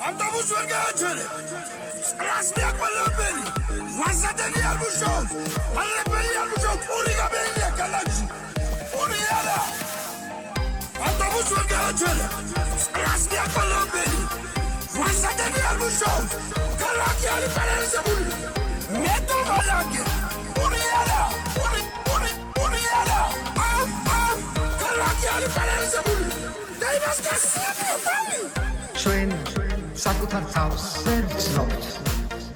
Autobus ვერ გააჩერე. რასმი აკვალებელი. ვასადენი არ მუშაობს. ალებელი არ მუშაობს. პური გაბერილია კალაჩი. პური არა. Autobus ვერ გააჩერე. რასმი აკვალებელი. ვასადენი არ მუშაობს. კალაჩი არის პარალიზებული. მეტო კალაჩი. პური არა. პური არა. კალაჩი არის პარალიზებული. დაიბას გასწრაფი. ჩვენ საკუთარ თავს ვერ ვცნობთ.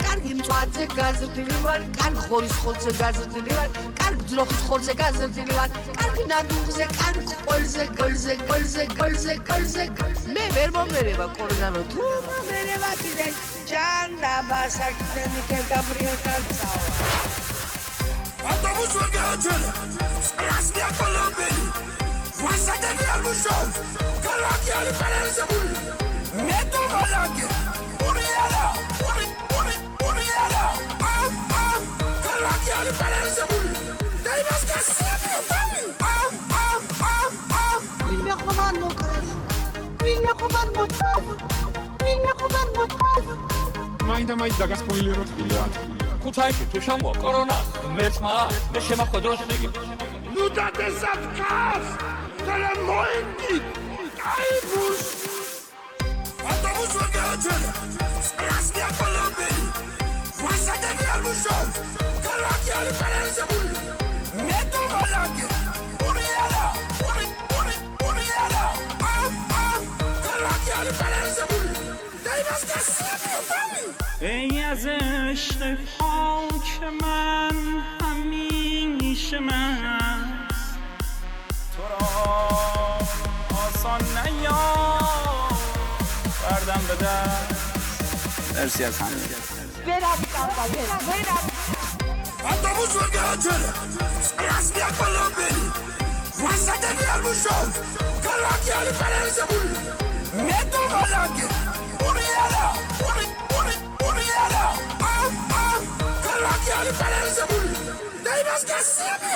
კარგი მწვანე გაზრდილი ვარ, კარგი ხორის ხოლზე გაზრდილი ვარ, კარგი ძროხის ხოლზე გაზრდილი ვარ, კარგი ნადუღზე, კარგი ყოლზე. მე ვერ მომერება კორონავო თუ მომერება კიდე ჭანდა ბასაკიდან კებრიოტალცაო. Autobus ვერ გააჩერე. რასმი აკვალებელი. ვასადენი არ მუშაობს. კალაჩი არის პარალიზებული. მეტო კალაჩი. პური არა. პური არა. კალაჩი არის პარალიზებული. დაიბას გასწრაფი. ვინმე ხომან მოწევ. მაინდა დაგასპოილეროთ ბილად. ქუთაისში თუ შემოვა კორონა, მეცმა მე შემახვედრო შეგი. ნუ დადესად კას. და მოინდი. კაიბუს. Autobus ვერ გააჩერე. რასმი აკვალებელი. ვასადენი არ მუშაობს. კალაჩი არის პარალიზებული. მეტო კალაჩი. პური არა. პური არა. კალაჩი არის პარალიზებული. დაიბას გასწრაფი. ای از عشق پاک من همیشه من تو را آسان نیام بردم به دست مرسی از همه Autobus ვერ გააჩერე. რასმი აკვალებელი. ვასადენი არ მუშაობს. კალაჩი არის პარალიზებული. მეტო კალაჩი. პური არა. პური არა. კალაჩი არის პარალიზებული. დაიბას გასწრაფი.